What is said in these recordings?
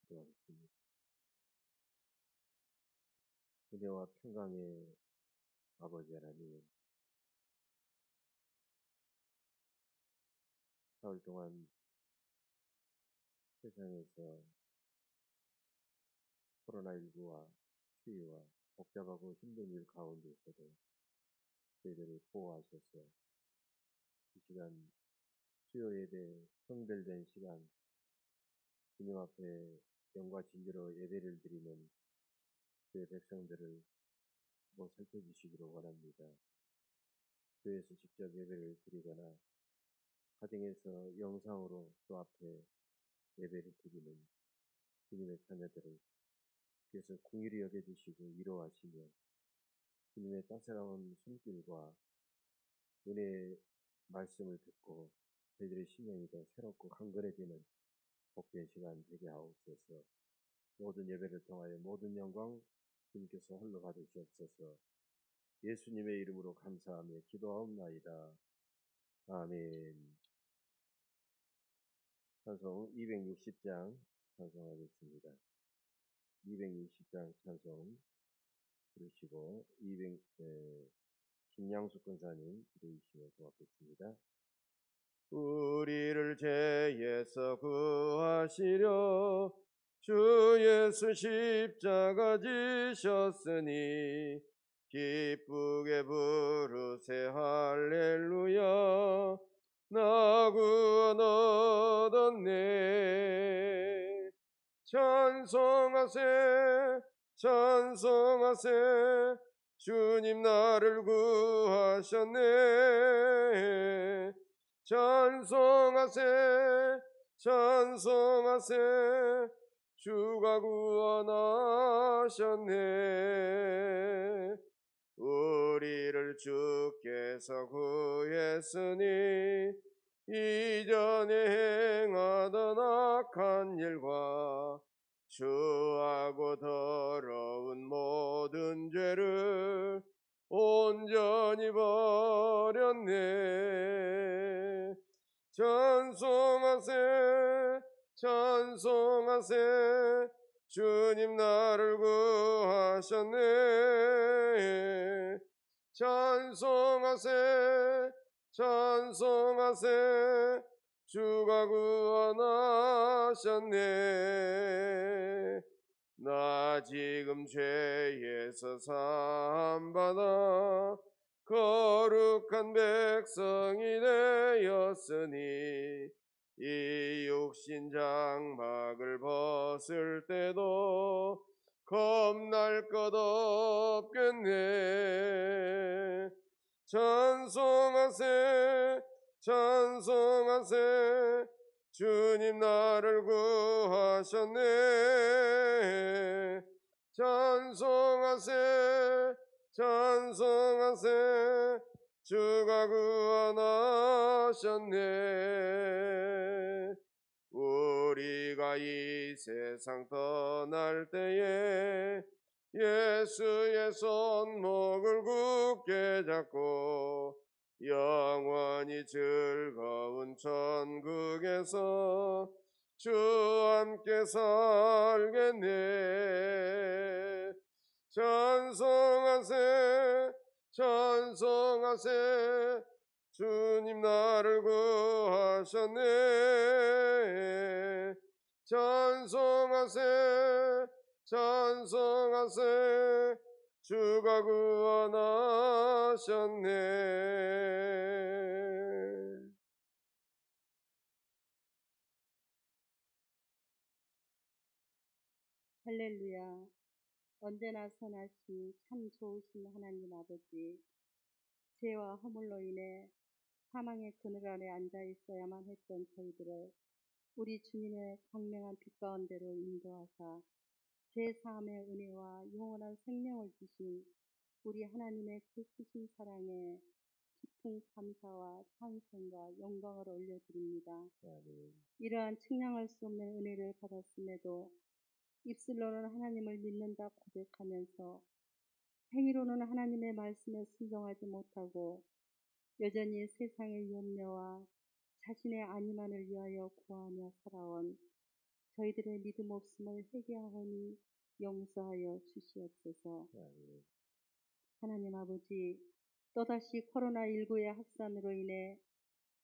기도하겠습니다. 은혜와 평강의 아버지 하나님, 사흘 동안 세상에서 코로나19와 추위와 복잡하고 힘든 일 가운데서도 저희들을 보호하셔서 이 시간 수요 예배 성별된 시간 주님 앞에 영과 진리로 예배를 드리는 주의 백성들을 뭐 살펴주시기로 원합니다. 교회에서 직접 예배를 드리거나 가정에서 영상으로 주 앞에 예배를 드리는 주님의 자녀들을 그래서 긍휼히 여겨주시고 위로하시며 주님의 따스러운 손길과 은혜의 말씀을 듣고 저희들의 심령이 더 새롭고 강건해지는 복된 시간 되게 하옵소서. 모든 예배를 통하여 모든 영광 주님께서 홀로 받으시옵소서. 예수님의 이름으로 감사하며 기도하옵나이다. 아멘. 찬송 260장 찬송하겠습니다. 260장 찬송 부르시고 김양숙 권사님 기도해주시면 고맙겠습니다. 우리를 죄에서 구하시려 주 예수 십자가 지셨으니 기쁘게 부르세 할렐루야. 나 구원 얻었네. 찬송하세 찬송하세 주님 나를 구하셨네. 찬송하세 찬송하세 주가 구원하셨네. 우리를 주께서 구했으니 이전에 행하던 악한 일과 추하고 더러운 모든 죄를 온전히 버렸네. 찬송하세 찬송하세 주님 나를 구하셨네. 찬송하세 찬송하세 주가 구원하셨네. 나 지금 죄에서 사함받아 거룩한 백성이 되었으니 이 육신 장막을 벗을 때도 겁날 것 없겠네. 찬송하세 찬송하세 주님 나를 구하셨네. 찬송하세 찬송하세 주가 구원하셨네. 우리가 이 세상 떠날 때에 예수의 손목을 굳게 잡고 영원히 즐거운 천국에서 주와 함께 살겠네. 찬송하세 찬송하세 주님 나를 구하셨네. 찬송하세 찬송하세 주가 구원하셨네. 할렐루야. 언제나 선하시 참 좋으신 하나님 아버지, 죄와 허물로 인해 사망의 그늘 아래 앉아 있어야만 했던 저희들을 우리 주님의 광명한 빛 가운데로 인도하사 죄사함의 은혜와 영원한 생명을 주신 우리 하나님의 그 크신 사랑에 깊은 감사와 찬송과 영광을 올려드립니다. 이러한 측량할 수 없는 은혜를 받았음에도 입술로는 하나님을 믿는다 고백하면서 행위로는 하나님의 말씀에 순종하지 못하고 여전히 세상의 염려와 자신의 안위만을 위하여 구하며 살아온 저희들의 믿음 없음을 회개하오니 용서하여 주시옵소서. 하나님 아버지, 또다시 코로나19의 확산으로 인해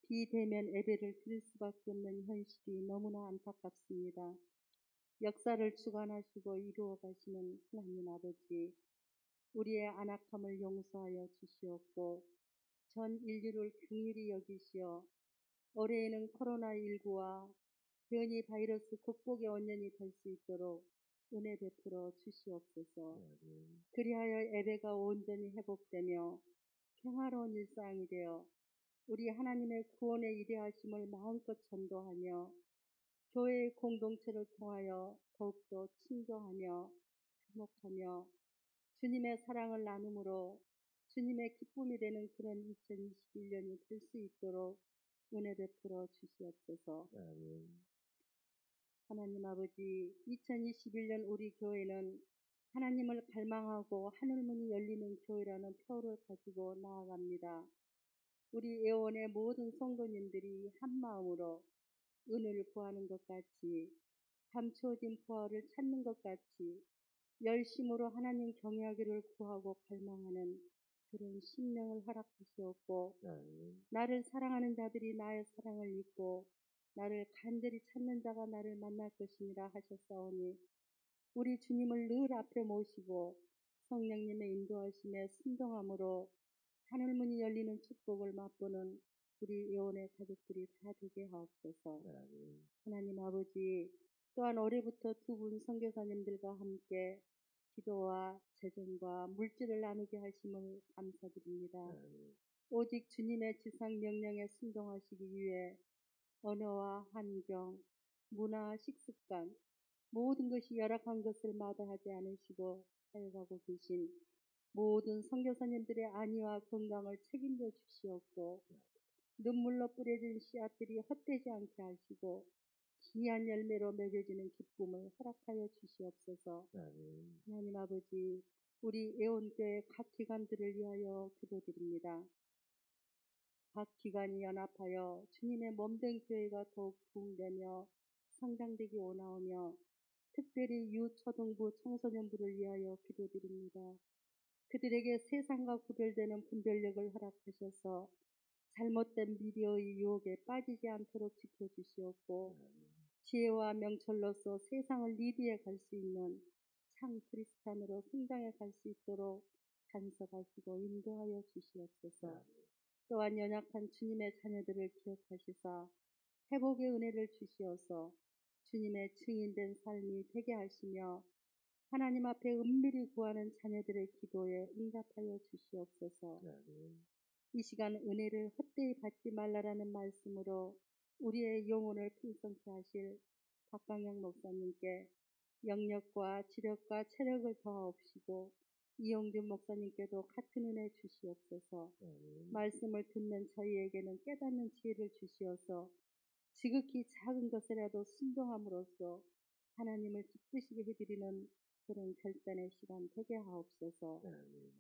비대면 예배를 드릴 수밖에 없는 현실이 너무나 안타깝습니다. 역사를 주관하시고 이루어 가시는 하나님 아버지, 우리의 안악함을 용서하여 주시옵고 전 인류를 긍휼히 여기시어 올해에는 코로나19와 변이 바이러스 극복의 원년이 될 수 있도록 은혜 베풀어 주시옵소서. 그리하여 예배가 온전히 회복되며 평화로운 일상이 되어 우리 하나님의 구원의 이대하심을 마음껏 전도하며 교회의 공동체를 통하여 더욱더 친교하며 주목하며 주님의 사랑을 나눔으로 주님의 기쁨이 되는 그런 2021년이 될 수 있도록 은혜 베풀어 주시옵소서. 하나님 아버지, 2021년 우리 교회는 하나님을 갈망하고 하늘문이 열리는 교회라는 표를 가지고 나아갑니다. 우리 애원의 모든 성도님들이 한마음으로 은혜를 구하는 것 같이, 감추어진 부활을 찾는 것 같이 열심으로 하나님 경외하기를 구하고 갈망하는 그런 심령을 허락하시옵고, 나를 사랑하는 자들이 나의 사랑을 믿고 나를 간절히 찾는 자가 나를 만날 것이니라 하셨사오니 우리 주님을 늘 앞에 모시고 성령님의 인도하심에 순종함으로 하늘문이 열리는 축복을 맛보는 우리 예원의 가족들이 다 되게 하옵소서. 하나님 아버지, 또한 올해부터 두 분 선교사님들과 함께 기도와 재정과 물질을 나누게 하심을 감사드립니다. 오직 주님의 지상 명령에 순종하시기 위해 언어와 환경, 문화, 식습관 모든 것이 열악한 것을 마다하지 않으시고 살아가고 계신 모든 선교사님들의 안위와 건강을 책임져 주시옵고 눈물로 뿌려진 씨앗들이 헛되지 않게 하시고 귀한 열매로 맺어지는 기쁨을 허락하여 주시옵소서. 하나님 아버지, 우리 애원교회 각 기관들을 위하여 기도드립니다. 각 기관이 연합하여 주님의 몸된 교회가 더욱 부흥되며 성장되기 원하오며 특별히 유초등부 청소년부를 위하여 기도드립니다. 그들에게 세상과 구별되는 분별력을 허락하셔서 잘못된 미디어의 유혹에 빠지지 않도록 지켜주시옵고 지혜와 명철로서 세상을 리드해 갈 수 있는 참 크리스찬으로 성장해 갈 수 있도록 간섭하시고 인도하여 주시옵소서. 또한 연약한 주님의 자녀들을 기억하시사 회복의 은혜를 주시어서 주님의 증인된 삶이 되게 하시며 하나님 앞에 은밀히 구하는 자녀들의 기도에 응답하여 주시옵소서. 이 시간 은혜를 헛되이 받지 말라라는 말씀으로 우리의 영혼을 풍성케 하실 박광영 목사님께 영력과 지력과 체력을 더하옵시고 이용준 목사님께도 같은 은혜 주시옵소서. 말씀을 듣는 저희에게는 깨닫는 지혜를 주시어서 지극히 작은 것이라도 순종함으로써 하나님을 기쁘시게 해드리는 그런 결단의 시간 되게 하옵소서.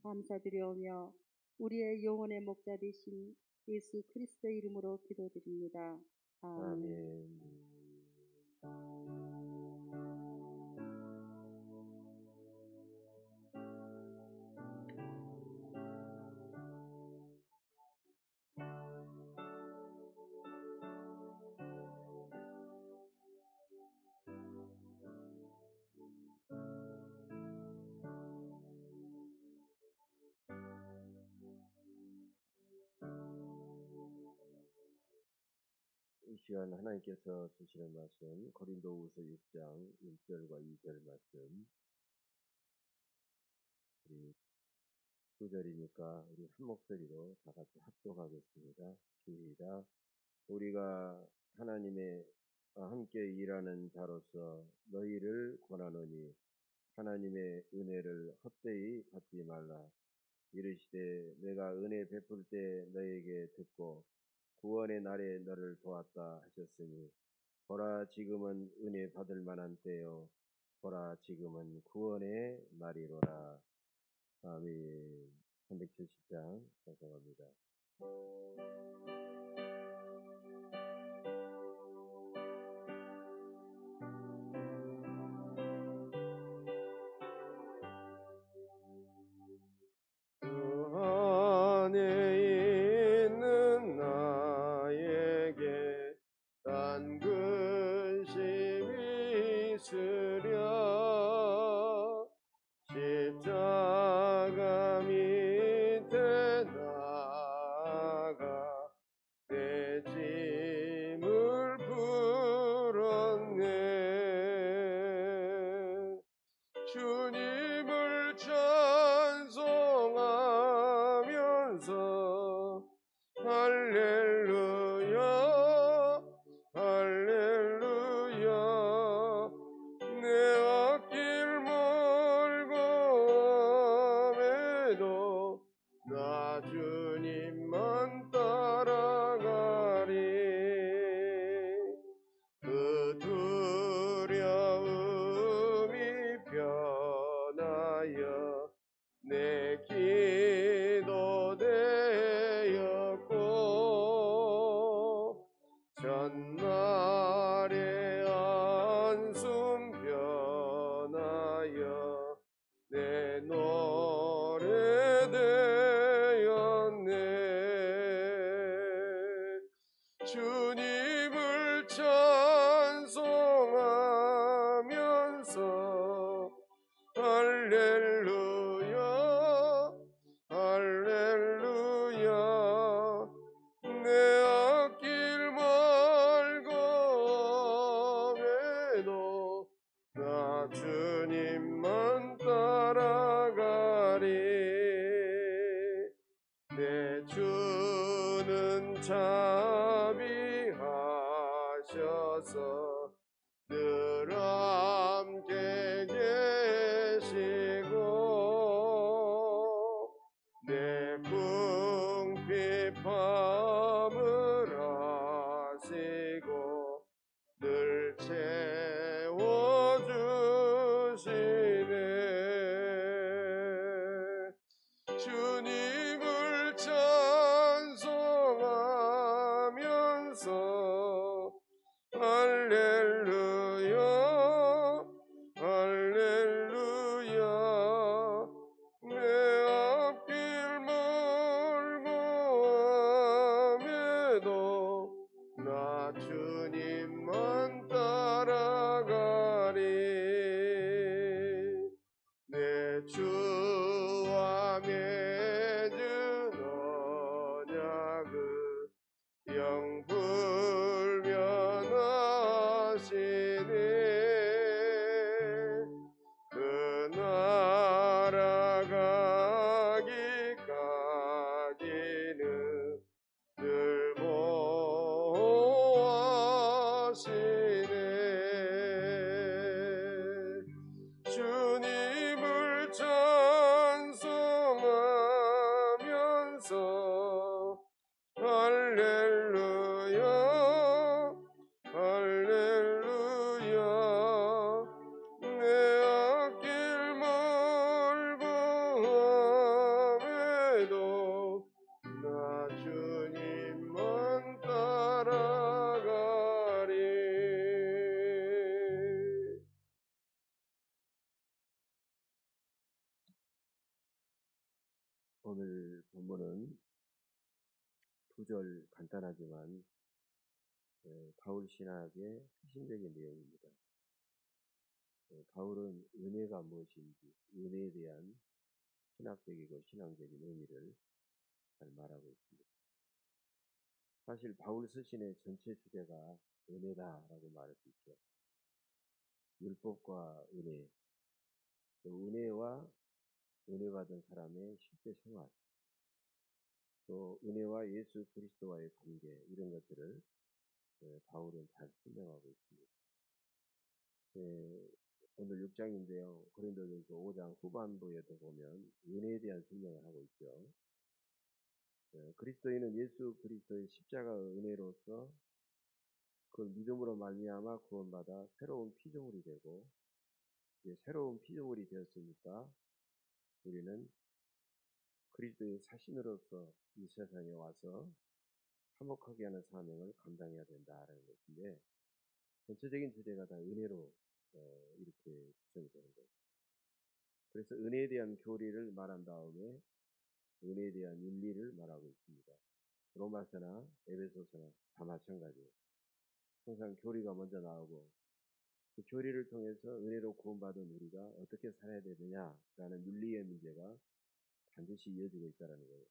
감사드리오며 우리의 영혼의 목자 되신 예수 그리스도의 이름으로 기도드립니다. 아멘. 이 시간 하나님께서 주시는 말씀 고린도후서 6장 1절과 2절 말씀, 우리 9절이니까 우리 한 목소리로 다 같이 합독하겠습니다. 시작. 우리가 하나님의 함께 일하는 자로서 너희를 권하노니 하나님의 은혜를 헛되이 받지 말라. 이르시되 내가 은혜 베풀 때 너에게 듣고 구원의 날에 너를 도왔다 하셨으니 보라 지금은 은혜 받을 만한 때요 보라 지금은 구원의 날이로라. 아멘. 370장 작성합니다. 할렐루야 할렐루야 내 앞길 멀고 험해도 나 주님만 따라가리 내 주는 자비하셔서 늘 함께 계시고 내 궁핍함을 아시고 늘 채워주시네 주님을 찬송하면서 할렐루야 할렐루야 내 앞길 멀고 험해도 나 주님만 따라가리 내 주와 맺은 언약을 영불변하시네 그 나라 가기까지는 늘 보호하시네 주님을 찬송하면서 할렐루야 할렐루야 내 앞길 멀고 험해도 나 주님만 따라가리 오늘 본문은 2절 간단하지만 바울 신학의 핵심적인 내용입니다. 바울은 은혜가 무엇인지, 은혜에 대한 신학적이고 신앙적인 의미를 잘 말하고 있습니다. 사실 바울 서신의 전체 주제가 은혜다라고 말할 수 있죠. 율법과 은혜, 또 은혜와 은혜받은 사람의 실제 생활, 또 은혜와 예수 그리스도와의 관계, 이런 것들을 바울은 잘 설명하고 있습니다. 오늘 6장인데요. 고린도전서 5장 후반부에도 보면 은혜에 대한 설명을 하고 있죠. 그리스도인은 예수 그리스도의 십자가 은혜로서 그 믿음으로 말미암아 구원받아 새로운 피조물이 되고, 이제 새로운 피조물이 되었으니까 우리는 그리스도의 사신으로서 이 세상에 와서 화목하게 하는 사명을 감당해야 된다라는 것인데, 전체적인 주제가 다 은혜로 이렇게 구성이 되는 거예요. 그래서 은혜에 대한 교리를 말한 다음에 은혜에 대한 윤리를 말하고 있습니다. 로마서나 에베소서나 다 마찬가지예요. 항상 교리가 먼저 나오고, 그 교리를 통해서 은혜로 구원받은 우리가 어떻게 살아야 되느냐라는 윤리의 문제가 반드시 이어지고 있다는 거예요.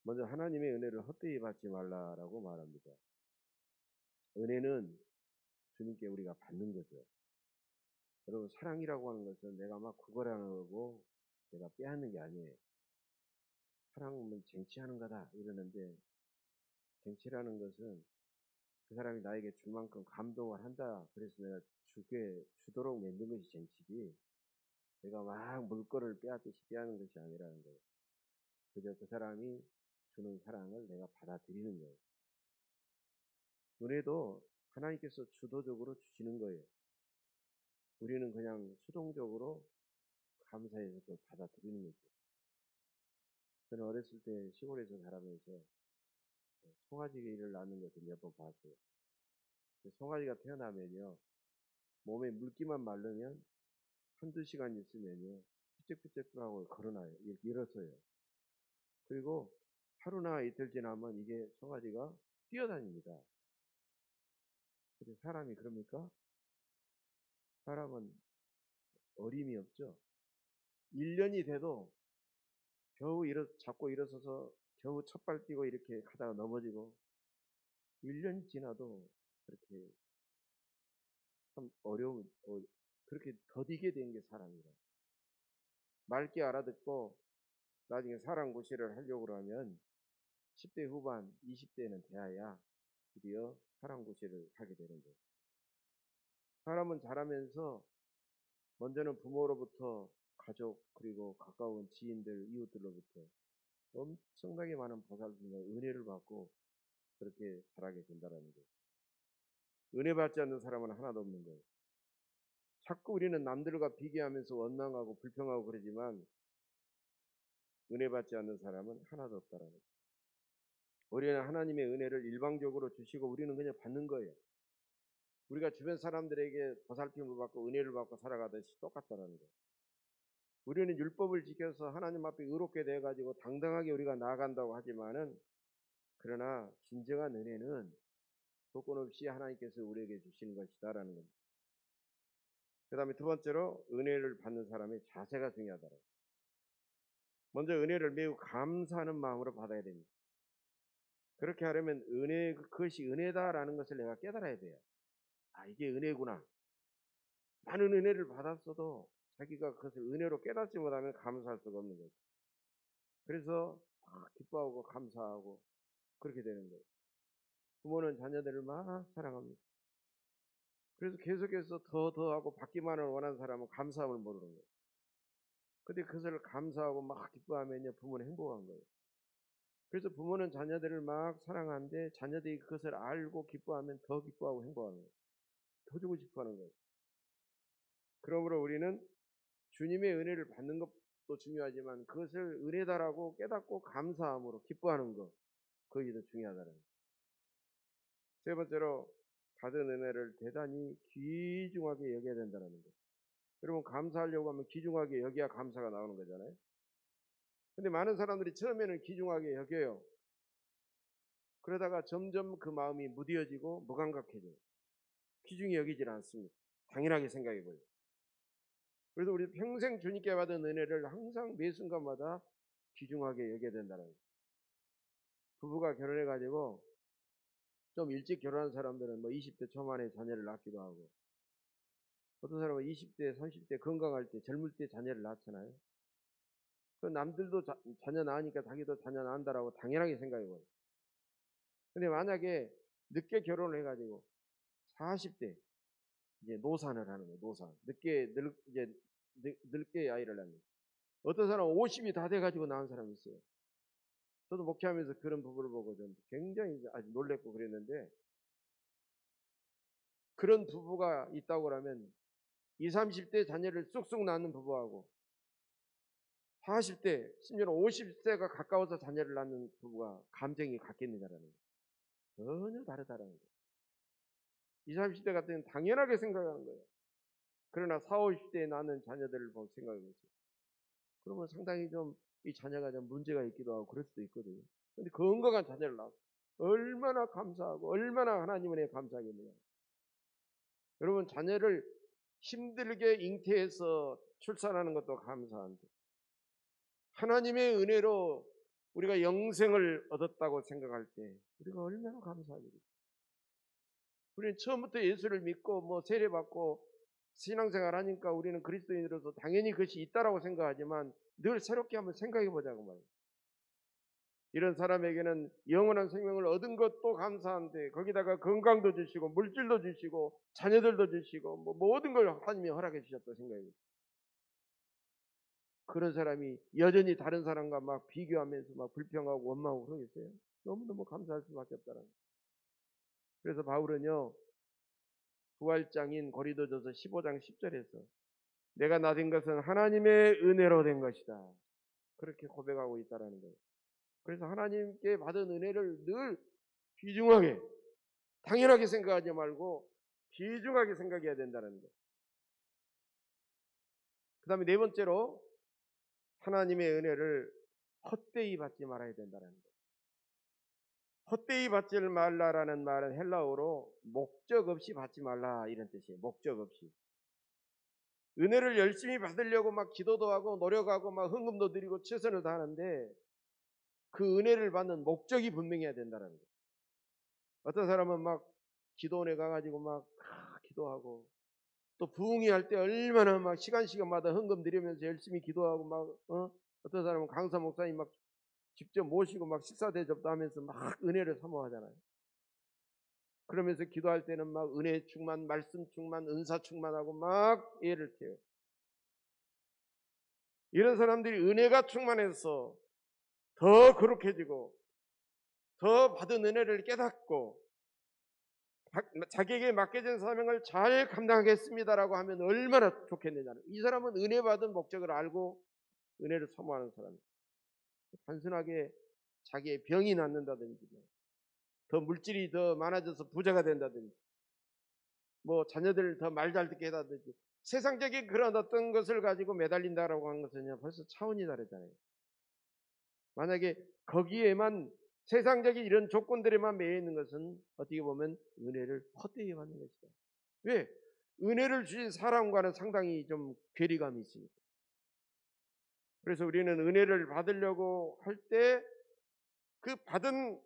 먼저 하나님의 은혜를 헛되이 받지 말라라고 말합니다. 은혜는 주님께 우리가 받는 거죠. 여러분, 사랑이라고 하는 것은 내가 막 구걸하고 내가 빼앗는 게 아니에요. 사랑은 쟁취하는 거다 이러는데, 쟁취라는 것은 그 사람이 나에게 줄 만큼 감동을 한다, 그래서 내가 주도록 만든 것이 쟁취지, 내가 막 물건을 빼앗듯이 빼앗는 것이 아니라는 거예요. 그저 그 사람이 주는 사랑을 내가 받아들이는 거예요. 은혜도 하나님께서 주도적으로 주시는 거예요. 우리는 그냥 수동적으로 감사해서 그걸 받아들이는 거죠. 저는 어렸을 때 시골에서 자라면서 송아지를 낳는 것을 몇 번 봤어요. 송아지가 태어나면요, 몸에 물기만 마르면 한두 시간 있으면요, 삐쩍삐쩍하고 걸어놔요. 일어서요. 그리고 하루나 이틀 지나면 이게 송아지가 뛰어다닙니다. 근데 사람이 그럽니까? 사람은 어림이 없죠. 1년이 돼도 겨우 잡고 일어서서 겨우 첫발 뛰고 이렇게 하다가 넘어지고 1년 지나도 그렇게 참 그렇게 더디게 된 게 사람이라. 맑게 알아듣고 나중에 사랑고시를 하려고 하면 10대 후반, 20대는 돼야 드디어 사랑고시를 하게 되는 거예요. 사람은 자라면서 먼저는 부모로부터 가족 그리고 가까운 지인들, 이웃들로부터 엄청나게 많은 보살핌과 은혜를 받고 그렇게 자라게 된다는 거예요. 은혜 받지 않는 사람은 하나도 없는 거예요. 자꾸 우리는 남들과 비교하면서 원망하고 불평하고 그러지만 은혜 받지 않는 사람은 하나도 없다라는 거예요. 우리는 하나님의 은혜를 일방적으로 주시고 우리는 그냥 받는 거예요. 우리가 주변 사람들에게 보살핌을 받고 은혜를 받고 살아가듯이 똑같다는 거예요. 우리는 율법을 지켜서 하나님 앞에 의롭게 돼가지고 당당하게 우리가 나아간다고 하지만은 그러나 진정한 은혜는 조건 없이 하나님께서 우리에게 주시는 것이다라는 겁니다. 그 다음에 두 번째로 은혜를 받는 사람의 자세가 중요하다. 먼저 은혜를 매우 감사하는 마음으로 받아야 됩니다. 그렇게 하려면 그것이 은혜다라는 것을 내가 깨달아야 돼요. 아, 이게 은혜구나. 많은 은혜를 받았어도 자기가 그것을 은혜로 깨닫지 못하면 감사할 수가 없는 거죠. 그래서 기뻐하고 감사하고 그렇게 되는 거예요. 부모는 자녀들을 막 사랑합니다. 그래서 계속해서 더 하고 받기만을 원하는 사람은 감사함을 모르는 거예요. 근데 그것을 감사하고 막 기뻐하면요, 부모는 행복한 거예요. 그래서 부모는 자녀들을 막 사랑하는데 자녀들이 그것을 알고 기뻐하면 더 기뻐하고 행복하는 거예요. 더 주고 싶어 하는 거예요. 그러므로 우리는 주님의 은혜를 받는 것도 중요하지만 그것을 은혜다라고 깨닫고 감사함으로 기뻐하는 것, 그것이 더 중요하다는 거예요. 세 번째로 받은 은혜를 대단히 귀중하게 여겨야 된다는 거예요. 여러분, 감사하려고 하면 귀중하게 여겨야 감사가 나오는 거잖아요. 근데 많은 사람들이 처음에는 귀중하게 여겨요. 그러다가 점점 그 마음이 무뎌지고 무감각해져요. 귀중히 여기질 않습니다. 당연하게 생각해버려요. 그래서 우리 평생 주님께 받은 은혜를 항상 매 순간마다 귀중하게 여겨야 된다는 거예요. 부부가 결혼해가지고 좀 일찍 결혼한 사람들은 뭐 20대 초반에 자녀를 낳기도 하고, 어떤 사람은 20대, 30대 건강할 때, 젊을 때 자녀를 낳잖아요. 그 남들도 자녀 낳으니까 자기도 자녀 낳는다라고 당연하게 생각해버려요. 근데 만약에 늦게 결혼을 해가지고 40대 이제 노산을 하는 거예요. 노산. 이제 늙게 아이를 낳는 거예요. 어떤 사람은 50이 다 돼가지고 낳은 사람이 있어요. 저도 목회하면서 그런 부부를 보고 좀 굉장히 아주 놀랬고 그랬는데, 그런 부부가 있다고 하면 20, 30대 자녀를 쑥쑥 낳는 부부하고 40대, 심지어는 50세가 가까워서 자녀를 낳는 부부가 감정이 같겠느냐라는 거예요. 전혀 다르다라는 거예요. 20, 30대 같은 경우는 당연하게 생각하는 거예요. 그러나 40, 50대에 낳는 자녀들을 보고 생각해보세요. 그러면 상당히 좀 이 자녀가 좀 문제가 있기도 하고 그럴 수도 있거든요. 그런데 건강한 자녀를 낳았어요. 얼마나 감사하고 얼마나 하나님 은혜에 감사하겠느냐. 여러분, 자녀를 힘들게 잉태해서 출산하는 것도 감사한데 하나님의 은혜로 우리가 영생을 얻었다고 생각할 때 우리가 얼마나 감사하겠어요. 우리는 처음부터 예수를 믿고 뭐 세례받고 신앙생활 하니까 우리는 그리스도인으로서 당연히 그것이 있다라고 생각하지만 늘 새롭게 한번 생각해 보자고 말이에요. 이런 사람에게는 영원한 생명을 얻은 것도 감사한데 거기다가 건강도 주시고 물질도 주시고 자녀들도 주시고 뭐 모든 걸 하나님이 허락해 주셨다고 생각해요. 그런 사람이 여전히 다른 사람과 막 비교하면서 막 불평하고 원망하고 그러겠어요? 너무너무 감사할 수밖에 없다는 거예요. 그래서 바울은요, 부활장인 고린도전서 15장 10절에서 내가 나 된 것은 하나님의 은혜로 된 것이다, 그렇게 고백하고 있다는 거예요. 그래서 하나님께 받은 은혜를 늘 귀중하게, 당연하게 생각하지 말고 귀중하게 생각해야 된다는 거예요. 그 다음에 네 번째로 하나님의 은혜를 헛되이 받지 말아야 된다는 거예요. 헛되이 받지 말라라는 말은 헬라어로 목적 없이 받지 말라 이런 뜻이에요. 목적 없이. 은혜를 열심히 받으려고 막 기도도 하고 노력하고 막 헌금도 드리고 최선을 다하는데 그 은혜를 받는 목적이 분명해야 된다는 거예요. 어떤 사람은 막 기도원에 가가지고 막 기도하고 또 부흥회 할 때 얼마나 막 시간마다 헌금 드리면서 열심히 기도하고 막 어떤 사람은 강사 목사님 막 직접 모시고 막 식사 대접도 하면서 막 은혜를 사모하잖아요. 그러면서 기도할 때는 막 은혜 충만, 말씀 충만, 은사 충만하고 막 예를 태워요. 이런 사람들이 은혜가 충만해서 더 거룩해지고 더 받은 은혜를 깨닫고 자기에게 맡겨진 사명을 잘 감당하겠습니다라고 하면 얼마나 좋겠느냐는. 이 사람은 은혜 받은 목적을 알고 은혜를 사모하는 사람이에요. 단순하게 자기의 병이 낫는다든지 더 물질이 더 많아져서 부자가 된다든지 뭐 자녀들을 더 말 잘 듣게 해다든지 세상적인 그런 어떤 것을 가지고 매달린다라고 하는 것은요 벌써 차원이 다르잖아요. 만약에 거기에만 세상적인 이런 조건들에만 매여 있는 것은 어떻게 보면 은혜를 헛되이 받는 것이다. 왜? 은혜를 주신 사람과는 상당히 좀 괴리감이 있습니다. 그래서 우리는 은혜를 받으려고 할 때 그 받은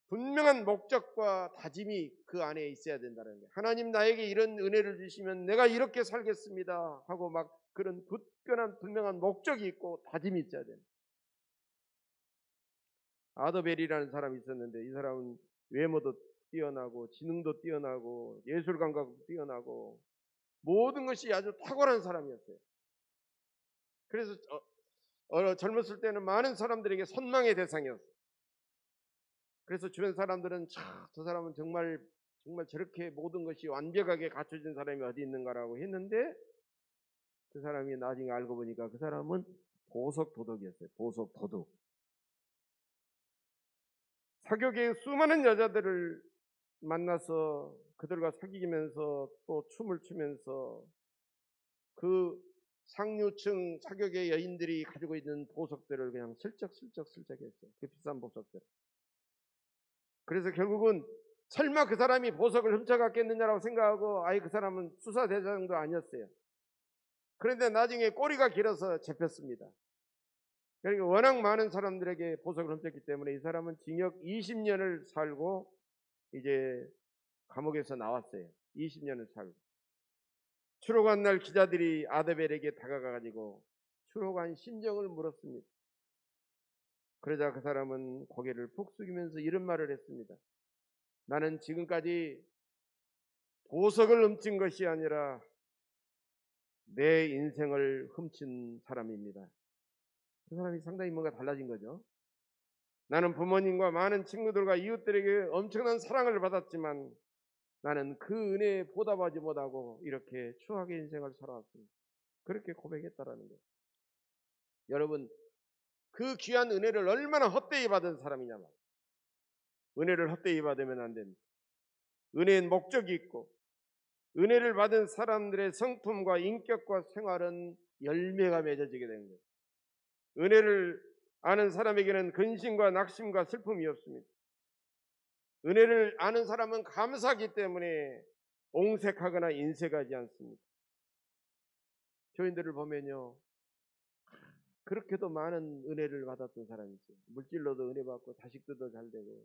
분명한 목적과 다짐이 그 안에 있어야 된다는 거예요. 하나님 나에게 이런 은혜를 주시면 내가 이렇게 살겠습니다 하고 막 그런 굳건한 분명한 목적이 있고 다짐이 있어야 됩니다. 아더벨이라는 사람이 있었는데 이 사람은 외모도 뛰어나고 지능도 뛰어나고 예술 감각도 뛰어나고 모든 것이 아주 탁월한 사람이었어요. 그래서 젊었을 때는 많은 사람들에게 선망의 대상이었어요. 그래서 주변 사람들은 저 사람은 정말 저렇게 모든 것이 완벽하게 갖춰진 사람이 어디 있는가라고 했는데 그 사람이 나중에 알고 보니까 그 사람은 보석 도둑이었어요. 보석 도둑. 사교계의 수많은 여자들을 만나서 그들과 사귀면서 또 춤을 추면서 그 상류층 사교계 여인들이 가지고 있는 보석들을 그냥 슬쩍 했어요. 그 비싼 보석들. 그래서 결국은 설마 그 사람이 보석을 훔쳐갔겠느냐라고 생각하고 아예 그 사람은 수사 대상도 아니었어요. 그런데 나중에 꼬리가 길어서 잡혔습니다. 그러니까 워낙 많은 사람들에게 보석을 훔쳤기 때문에 이 사람은 징역 20년을 살고 이제 감옥에서 나왔어요. 20년을 살고. 추록한 날 기자들이 아더벨에게 다가가가지고 추록한 심정을 물었습니다. 그러자 그 사람은 고개를 푹 숙이면서 이런 말을 했습니다. 나는 지금까지 보석을 훔친 것이 아니라 내 인생을 훔친 사람입니다. 그 사람이 상당히 뭔가 달라진 거죠. 나는 부모님과 많은 친구들과 이웃들에게 엄청난 사랑을 받았지만 나는 그 은혜에 보답하지 못하고 이렇게 추악의 인생을 살아왔습니다. 그렇게 고백했다라는 거예요. 여러분, 그 귀한 은혜를 얼마나 헛되이 받은 사람이냐 말이에요. 은혜를 헛되이 받으면 안 됩니다. 은혜엔 목적이 있고 은혜를 받은 사람들의 성품과 인격과 생활은 열매가 맺어지게 되는 거예요. 은혜를 아는 사람에게는 근심과 낙심과 슬픔이 없습니다. 은혜를 아는 사람은 감사하기 때문에 옹색하거나 인색하지 않습니다. 교인들을 보면요, 그렇게도 많은 은혜를 받았던 사람이 있어요. 물질로도 은혜 받고 자식들도 잘 되고.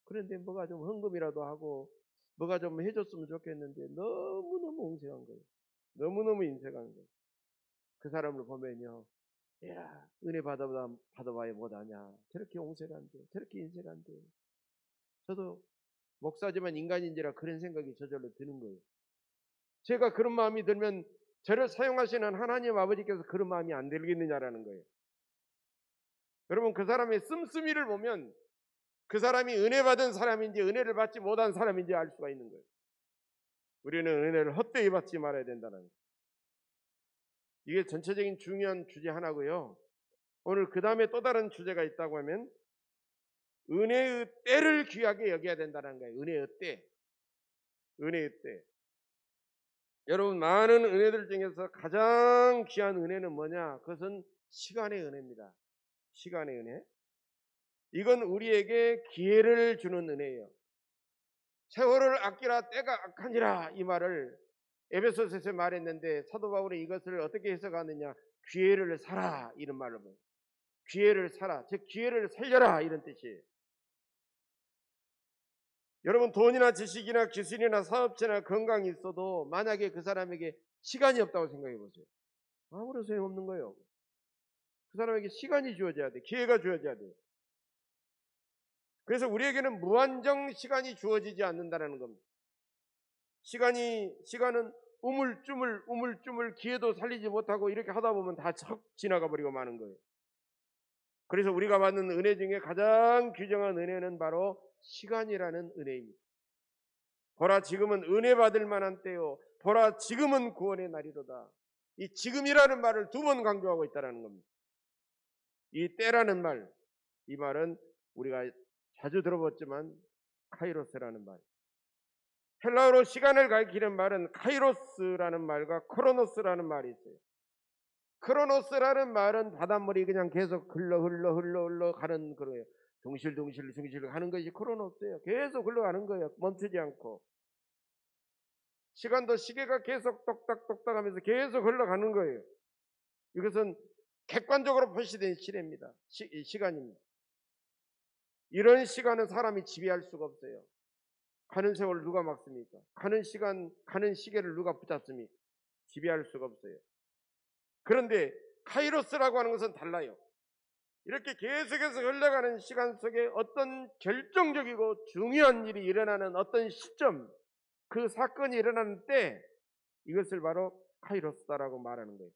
그런데 뭐가 좀 헌금이라도 하고 뭐가 좀 해줬으면 좋겠는데 너무너무 옹색한 거예요. 너무너무 인색한 거예요. 그 사람을 보면요, 야, 은혜 받아봐야 못하냐. 저렇게 옹색한데, 저렇게 인색한데. 저도 목사지만 인간인지라 그런 생각이 저절로 드는 거예요. 제가 그런 마음이 들면 저를 사용하시는 하나님 아버지께서 그런 마음이 안 들겠느냐라는 거예요. 여러분, 그 사람의 씀씀이를 보면 그 사람이 은혜 받은 사람인지 은혜를 받지 못한 사람인지 알 수가 있는 거예요. 우리는 은혜를 헛되이 받지 말아야 된다는 거예요. 이게 전체적인 중요한 주제 하나고요. 오늘 그 다음에 또 다른 주제가 있다고 하면 은혜의 때를 귀하게 여겨야 된다는 거예요. 은혜의 때. 은혜의 때. 여러분, 많은 은혜들 중에서 가장 귀한 은혜는 뭐냐? 그것은 시간의 은혜입니다. 시간의 은혜. 이건 우리에게 기회를 주는 은혜예요. 세월을 아끼라 때가 악하니라 이 말을 에베소서에서 말했는데 사도 바울이 이것을 어떻게 해석하느냐? 기회를 살아 이런 말을 보여요. 기회를 살아, 즉 기회를 살려라 이런 뜻이에요. 여러분 돈이나 지식이나 기술이나 사업체나 건강이 있어도 만약에 그 사람에게 시간이 없다고 생각해 보세요. 아무런 소용없는 거예요. 그 사람에게 시간이 주어져야 돼. 기회가 주어져야 돼. 그래서 우리에게는 무한정 시간이 주어지지 않는다는 겁니다. 시간은 우물쭈물 기회도 살리지 못하고 이렇게 하다 보면 다 척 지나가 버리고 마는 거예요. 그래서 우리가 받는 은혜 중에 가장 귀중한 은혜는 바로 시간이라는 은혜입니다. 보라 지금은 은혜 받을 만한 때요. 보라 지금은 구원의 날이로다. 이 지금이라는 말을 2번 강조하고 있다는 겁니다. 이 때라는 말, 이 말은 우리가 자주 들어봤지만 카이로스라는 말. 헬라어로 시간을 가리키는 말은 카이로스라는 말과 크로노스라는 말이 있어요. 크로노스라는 말은 바닷물이 그냥 계속 흘러 가는 거예요. 둥실둥실 가는 것이 크로노스예요. 계속 흘러가는 거예요. 멈추지 않고. 시간도 시계가 계속 똑딱똑딱 하면서 계속 흘러가는 거예요. 이것은 객관적으로 표시된 시대입니다. 시간입니다. 이런 시간은 사람이 지배할 수가 없어요. 가는 세월 누가 막습니까? 가는 시간, 가는 시계를 누가 붙잡습니까? 지배할 수가 없어요. 그런데 카이로스라고 하는 것은 달라요. 이렇게 계속해서 흘러가는 시간 속에 어떤 결정적이고 중요한 일이 일어나는 어떤 시점, 그 사건이 일어나는 때, 이것을 바로 카이로스다라고 말하는 거예요.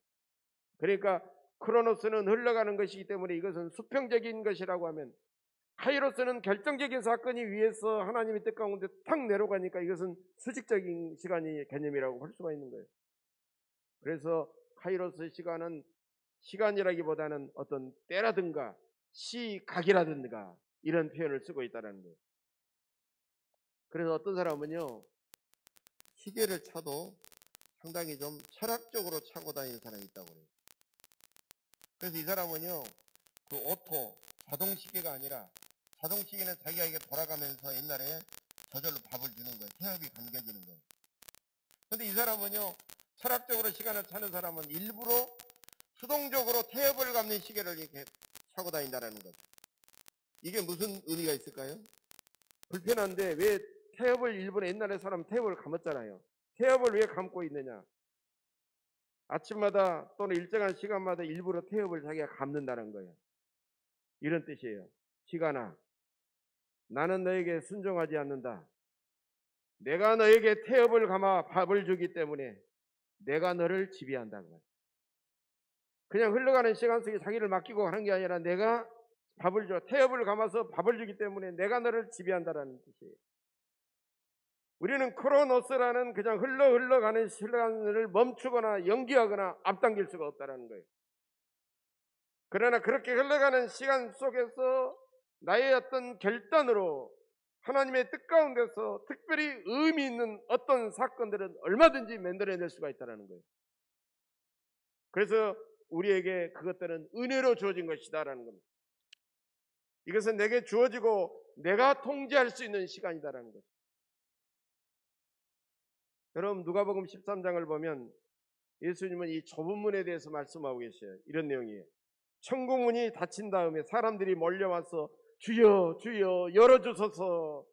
그러니까 크로노스는 흘러가는 것이기 때문에 이것은 수평적인 것이라고 하면, 카이로스는 결정적인 사건이 위에서 하나님의 뜻 가운데 탁 내려가니까 이것은 수직적인 시간의 개념이라고 할 수가 있는 거예요. 그래서 카이로스 시간은 시간이라기보다는 어떤 때라든가 시각이라든가 이런 표현을 쓰고 있다는 거예요. 그래서 어떤 사람은요, 시계를 차도 상당히 좀 철학적으로 차고 다니는 사람이 있다고 그래요. 그래서 이 사람은요, 그 오토, 자동 시계가 아니라 자동 시계는 자기가 이게 돌아가면서 옛날에 저절로 밥을 주는 거예요. 태엽이 감겨지는 거예요. 근데 이 사람은요, 철학적으로 시간을 차는 사람은 일부러 수동적으로 태엽을 감는 시계를 이렇게 차고 다닌다는 것. 이게 무슨 의미가 있을까요? 불편한데 왜 태엽을 일부러, 옛날에 사람 태엽을 감았잖아요. 태엽을 왜 감고 있느냐? 아침마다 또는 일정한 시간마다 일부러 태엽을 자기가 감는다는 거예요. 이런 뜻이에요. 시간아, 나는 너에게 순종하지 않는다. 내가 너에게 태엽을 감아 밥을 주기 때문에 내가 너를 지배한다는 거예요. 그냥 흘러가는 시간 속에 자기를 맡기고 가는 게 아니라 내가 밥을 줘, 태엽을 감아서 밥을 주기 때문에 내가 너를 지배한다라는 뜻이에요. 우리는 크로노스라는 그냥 흘러가는 시간을 멈추거나 연기하거나 앞당길 수가 없다는 거예요. 그러나 그렇게 흘러가는 시간 속에서 나의 어떤 결단으로 하나님의 뜻 가운데서 특별히 의미 있는 어떤 사건들은 얼마든지 만들어낼 수가 있다는 거예요. 그래서 우리에게 그것들은 은혜로 주어진 것이다라는 겁니다. 이것은 내게 주어지고 내가 통제할 수 있는 시간이다라는 거죠. 여러분 누가복음 13장을 보면 예수님은 이 좁은 문에 대해서 말씀하고 계셔요. 이런 내용이에요. 천국 문이 닫힌 다음에 사람들이 몰려와서 주여 주여 열어주소서,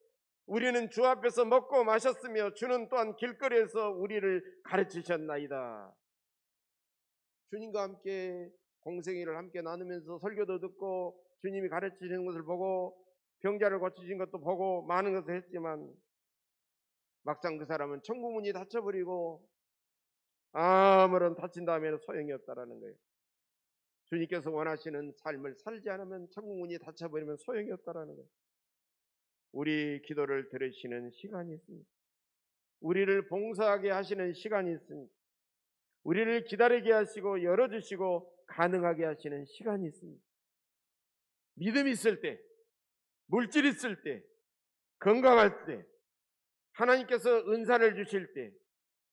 우리는 주 앞에서 먹고 마셨으며 주는 또한 길거리에서 우리를 가르치셨나이다. 주님과 함께 공생애를 함께 나누면서 설교도 듣고 주님이 가르치시는 것을 보고 병자를 고치신 것도 보고 많은 것을 했지만 막상 그 사람은 천국 문이 닫혀버리고 아무런 닫힌 다음에는 소용이 없다라는 거예요. 주님께서 원하시는 삶을 살지 않으면 천국 문이 닫혀버리면 소용이 없다라는 거예요. 우리 기도를 들으시는 시간이 있습니다. 우리를 봉사하게 하시는 시간이 있습니다. 우리를 기다리게 하시고 열어주시고 가능하게 하시는 시간이 있습니다. 믿음 있을 때, 물질 있을 때, 건강할 때, 하나님께서 은사를 주실 때,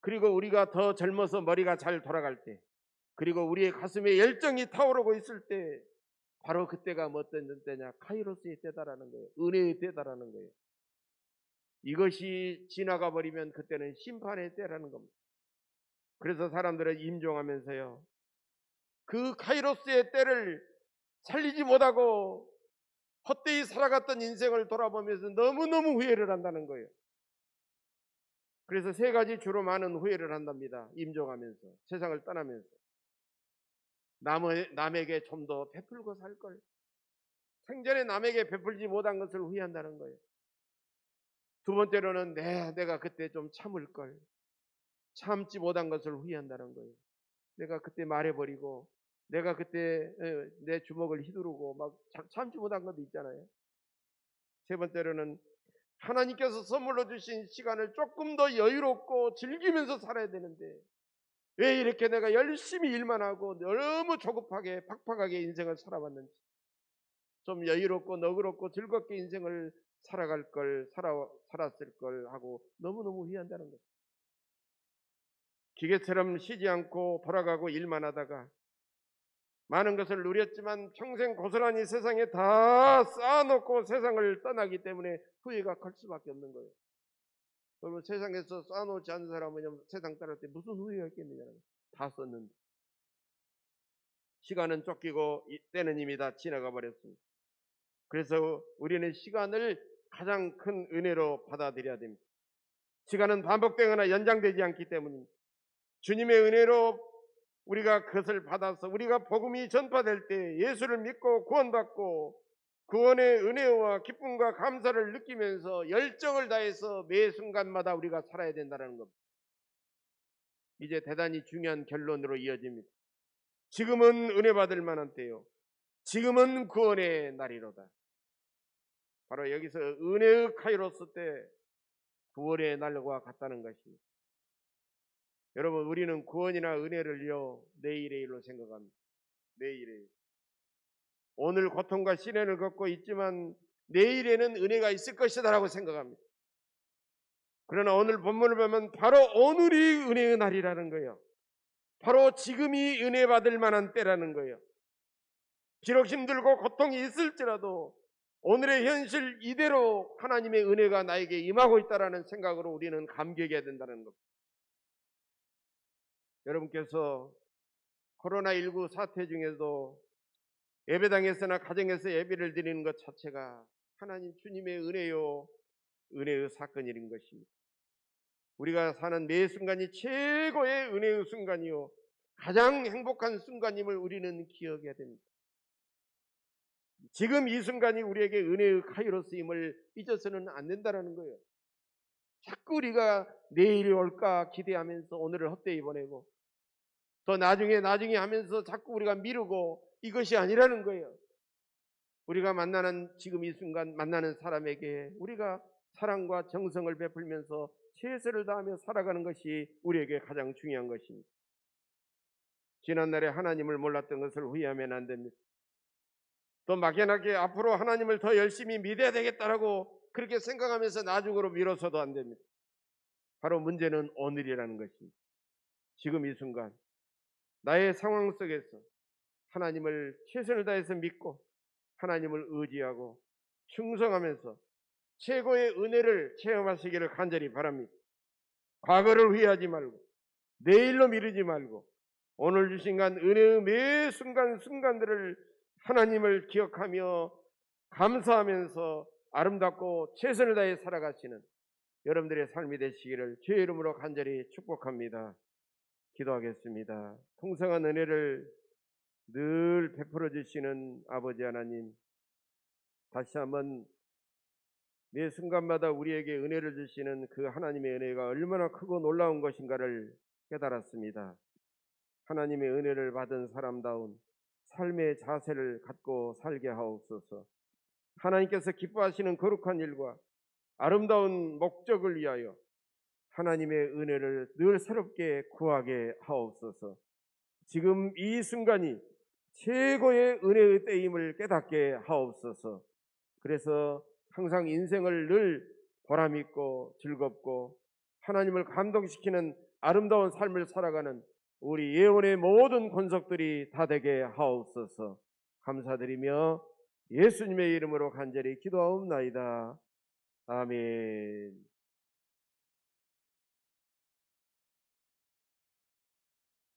그리고 우리가 더 젊어서 머리가 잘 돌아갈 때, 그리고 우리의 가슴에 열정이 타오르고 있을 때, 바로 그때가 어떤 때냐? 카이로스의 때다라는 거예요. 은혜의 때다라는 거예요. 이것이 지나가 버리면 그때는 심판의 때라는 겁니다. 그래서 사람들은 임종하면서요, 그 카이로스의 때를 살리지 못하고 헛되이 살아갔던 인생을 돌아보면서 너무너무 후회를 한다는 거예요. 그래서 세 가지 주로 많은 후회를 한답니다. 임종하면서, 세상을 떠나면서. 남에게 좀 더 베풀고 살 걸. 생전에 남에게 베풀지 못한 것을 후회한다는 거예요. 두 번째로는 내가 그때 좀 참을 걸. 참지 못한 것을 후회한다는 거예요. 내가 그때 말해버리고, 내가 그때 내 주먹을 휘두르고 막 참지 못한 것도 있잖아요. 세 번째로는 하나님께서 선물로 주신 시간을 조금 더 여유롭고 즐기면서 살아야 되는데, 왜 이렇게 내가 열심히 일만 하고 너무 조급하게 팍팍하게 인생을 살아왔는지, 좀 여유롭고 너그럽고 즐겁게 인생을 살아갈 걸, 살았을 걸 하고 너무너무 후회한다는 거예요. 기계처럼 쉬지 않고 돌아가고 일만 하다가 많은 것을 누렸지만 평생 고스란히 세상에 다 쌓아놓고 세상을 떠나기 때문에 후회가 클 수밖에 없는 거예요. 그러면 세상에서 쌓아놓지 않은 사람은 세상 떠날 때 무슨 후회가 있겠느냐는, 다 썼는데. 시간은 쫓기고 때는 이미 다 지나가 버렸습니다. 그래서 우리는 시간을 가장 큰 은혜로 받아들여야 됩니다. 시간은 반복되거나 연장되지 않기 때문입니다. 주님의 은혜로 우리가 그것을 받아서 우리가 복음이 전파될 때 예수를 믿고 구원받고 구원의 은혜와 기쁨과 감사를 느끼면서 열정을 다해서 매 순간마다 우리가 살아야 된다는 겁니다. 이제 대단히 중요한 결론으로 이어집니다. 지금은 은혜 받을 만한 때요, 지금은 구원의 날이로다. 바로 여기서 은혜의 카이로스 때 구원의 날과 같다는 것입니다. 여러분, 우리는 구원이나 은혜를요, 내일의 일로 생각합니다. 내일의 일. 오늘 고통과 시련을 겪고 있지만 내일에는 은혜가 있을 것이다 라고 생각합니다. 그러나 오늘 본문을 보면 바로 오늘이 은혜의 날이라는 거예요. 바로 지금이 은혜 받을 만한 때라는 거예요. 비록 힘들고 고통이 있을지라도 오늘의 현실 이대로 하나님의 은혜가 나에게 임하고 있다는 생각으로 우리는 감격해야 된다는 겁니다. 여러분께서 코로나19 사태 중에도 예배당에서나 가정에서 예배를 드리는 것 자체가 하나님 주님의 은혜요, 은혜의 사건인 것입니다. 우리가 사는 매 순간이 최고의 은혜의 순간이요, 가장 행복한 순간임을 우리는 기억해야 됩니다. 지금 이 순간이 우리에게 은혜의 카이로스임을 잊어서는 안 된다는 거예요. 자꾸 우리가 내일이 올까 기대하면서 오늘을 헛되이 보내고 또 나중에 하면서 자꾸 우리가 미루고, 이것이 아니라는 거예요. 우리가 만나는 지금 이 순간 만나는 사람에게 우리가 사랑과 정성을 베풀면서 최선을 다하며 살아가는 것이 우리에게 가장 중요한 것입니다. 지난날에 하나님을 몰랐던 것을 후회하면 안 됩니다. 또 막연하게 앞으로 하나님을 더 열심히 믿어야 되겠다라고 그렇게 생각하면서 나중으로 미뤄서도 안 됩니다. 바로 문제는 오늘이라는 것입니다. 지금 이 순간 나의 상황 속에서 하나님을 최선을 다해서 믿고 하나님을 의지하고 충성하면서 최고의 은혜를 체험하시기를 간절히 바랍니다. 과거를 후회하지 말고 내일로 미루지 말고 오늘 주신 은혜의 매 순간들을 하나님을 기억하며 감사하면서 아름답고 최선을 다해 살아가시는 여러분들의 삶이 되시기를 주의 이름으로 간절히 축복합니다. 기도하겠습니다. 풍성한 은혜를 늘 베풀어 주시는 아버지 하나님, 다시 한번 매 순간마다 우리에게 은혜를 주시는 그 하나님의 은혜가 얼마나 크고 놀라운 것인가를 깨달았습니다. 하나님의 은혜를 받은 사람다운 삶의 자세를 갖고 살게 하옵소서. 하나님께서 기뻐하시는 거룩한 일과 아름다운 목적을 위하여 하나님의 은혜를 늘 새롭게 구하게 하옵소서. 지금 이 순간이 최고의 은혜의 때임을 깨닫게 하옵소서. 그래서 항상 인생을 늘 보람있고 즐겁고 하나님을 감동시키는 아름다운 삶을 살아가는 우리 예언의 모든 권속들이 다 되게 하옵소서. 감사드리며 예수님의 이름으로 간절히 기도하옵나이다. 아멘.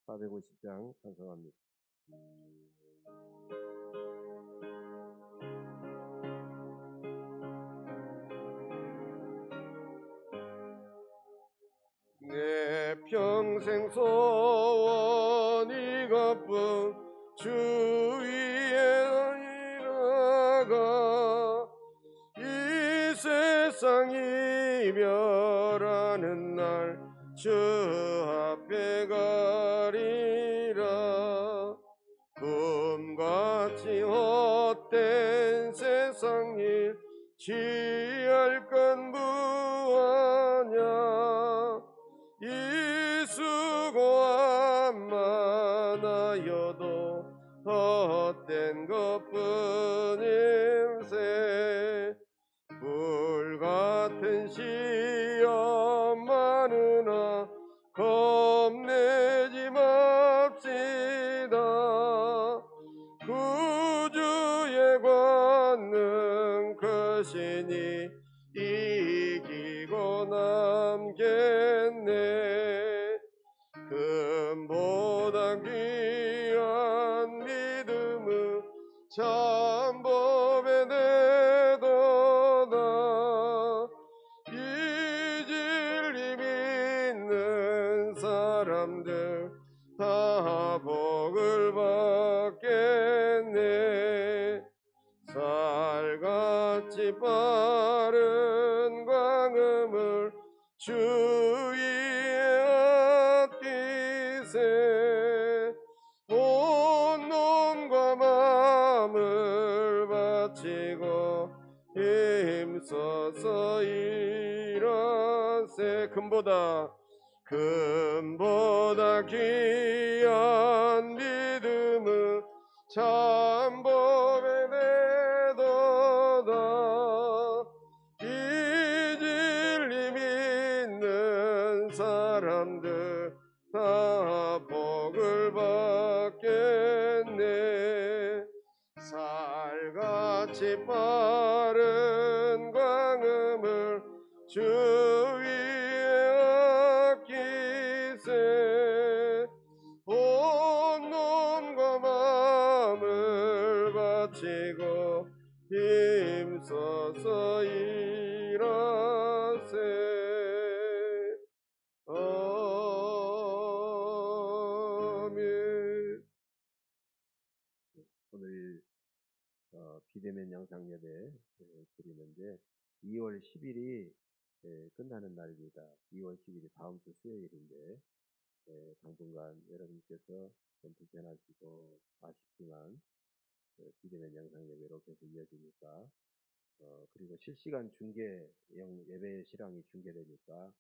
450장 찬송합니다. 내 평생 소원 이것뿐 주 위에 일어가 이 세상 이별하는 날 주 앞에 가리라. 꿈같이 헛된 세상 일 취할 건 무하냐. 이 수고함 많아여도 헛된 것뿐임세. 불같은 시험 많으나 겁내지 맙시다. 구주의 권능 크시니 이기고 남겠네. 금보다 귀한 믿음은 참 법에 내도다. 이 진리 믿는 사람들 다 복을 받겠네. 살같이 빠른 광음을 주 위에 아끼세. 온 몸과 마음을 바치고 힘써서 일하세. 금보다 귀한 믿음은 참 법에 내도다. 이 진리 믿는 사람들 다 복을 받겠네. 살같이 빠른 광음을 주 위에 아끼세. 온 몸과 마음을 바치고 힘써서 일하세. 아멘. 오늘 비대면 영상 예배 드리는데 2월 10일이 끝나는 날입니다. 2월 10일이 다음 주 수요일인데 당분간 여러분께서 좀 불편하시고 아쉽지만 비대면 영상 예배로 계속 이어지니까 그리고 실시간 중계 예배 실황이 중계되니까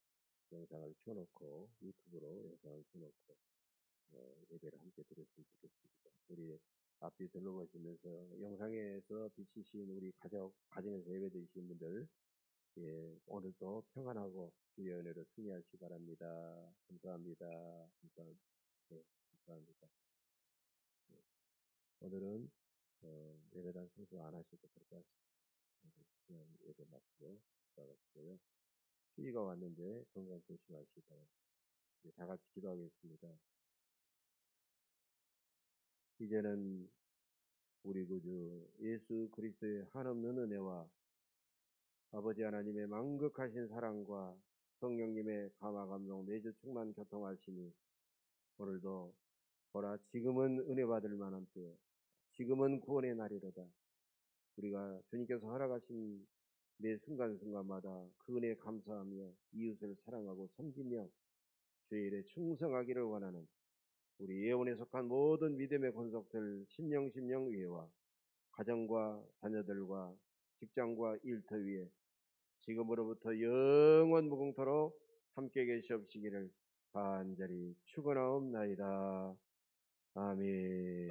영상을 켜놓고 유튜브로 영상을 켜놓고 예배를 함께 드렸으면 좋겠습니다. 우리 앞뒤 둘러보시면서 영상에서 비치신 우리 가정에서 예배 드리신 분들 오늘도 평안하고 주의 은혜로 승리하시기 바랍니다. 감사합니다. 감사합니다. 오늘은 예배당 청소 안 하셔도 될 것 같습니다. 그냥 예배 마치고 돌아가시고요. 추위가 왔는데 건강 조심하시기 바랍니다. 다 같이 기도하겠습니다. 이제는 우리 구주 예수 그리스도의 한없는 은혜와 아버지 하나님의 만극하신 사랑과 성령님의 감화 감동 내주 충만 교통하시니 오늘도 보라 지금은 은혜 받을 만한 때 지금은 구원의 날이로다. 우리가 주님께서 허락하신 매 순간순간마다 그 은혜에 감사하며 이웃을 사랑하고 섬기며 주의 일에 충성하기를 원하는 우리 예언에 속한 모든 믿음의 권속들 심령 위에와 가정과 자녀들과 직장과 일터 위에 지금으로부터 영원 무궁토록 함께 계시옵시기를 간절히 축원하옵나이다. 아멘.